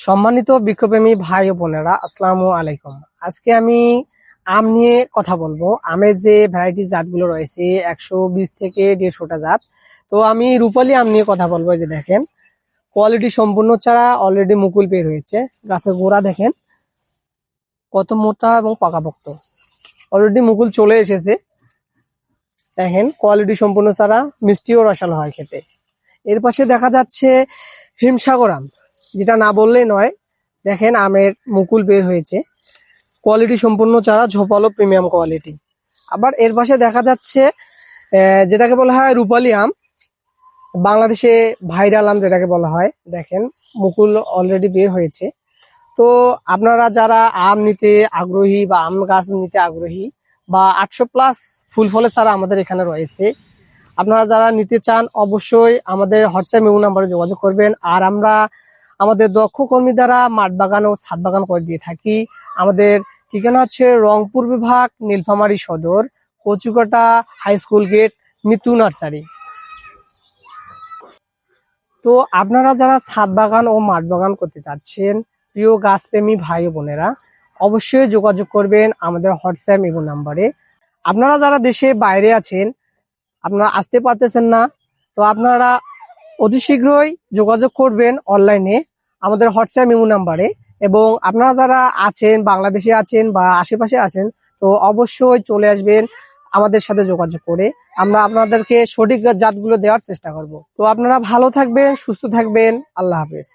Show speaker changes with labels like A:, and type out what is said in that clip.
A: সম্মানিত বৃক্ষপ্রেমী ভাই ও বোনেরা, আসসালামু আলাইকুম। আজকে আমি আম নিয়ে কথা বলবো। আমের যে ভ্যারাইটি জাতগুলো রয়েছে 120 থেকে 150টা জাত। তো আমি রূপালী আম নিয়ে কথা বলবো। এই যে দেখেন, কোয়ালিটি সম্পূর্ণ চারা অলরেডি মুকুল বের হয়েছে। গাছের গোড়া দেখেন কত মোটা এবং পাকাপোক্ত, অলরেডি মুকুল চলে এসেছে। দেখেন কোয়ালিটি সম্পূর্ণ চারা, মিষ্টিও রসালো হয় খেতে। এর পাশে দেখা যাচ্ছে হিমসাগর আম, যেটা না বললেই নয়। দেখেন আমের মুকুল বের হয়েছে, কোয়ালিটি সম্পূর্ণ চারা, ঝোপালো প্রিমিয়াম কোয়ালিটি। আবার এর পাশে দেখা যাচ্ছে যেটাকে বলা হয় রূপালী আম, বাংলাদেশে ভাইরাল আম যেটাকে বলা হয়। দেখেন মুকুল অলরেডি বের হয়েছে। তো আপনারা যারা আম নিতে আগ্রহী বা আম গাছ নিতে আগ্রহী বা 800+ ফুল ফলের চারা আমাদের এখানে রয়েছে, আপনারা যারা নিতে চান অবশ্যই আমাদের হোয়াটসঅ্যাপ ইমো নাম্বারে যোগাযোগ করবেন। আর আমরা আমাদের দক্ষ কর্মী দ্বারা মাঠ বাগান ও ছাদ বাগান করে দিয়ে থাকি। আমাদের ঠিকানা হচ্ছে রংপুর বিভাগ, Nilphamari Sadar, Kachukata high school gate, Mitu nursery. তো আপনারা যারা ছাদ বাগান ও মাঠ বাগান করতে চাচ্ছেন, প্রিয় গাছপ্রেমী ভাই ও বোনেরা, অবশ্যই যোগাযোগ করবেন আমাদের হোয়াটসঅ্যাপ ইমো নাম্বারে। আপনারা যারা দেশে বাইরে আছেন, আপনারা আসতে পারতেছেন না, তো আপনারা অতি শীঘ্রই যোগাযোগ করবেন অনলাইনে আমাদের হোয়াটসঅ্যাপ ইমো নাম্বারে। এবং আপনারা যারা আছেন, বাংলাদেশে আছেন বা আশেপাশে আছেন, তো অবশ্যই চলে আসবেন আমাদের সাথে যোগাযোগ করে। আমরা আপনাদেরকে সঠিক জাতগুলো দেওয়ার চেষ্টা করব। তো আপনারা ভালো থাকবেন, সুস্থ থাকবেন। আল্লাহ হাফেজ।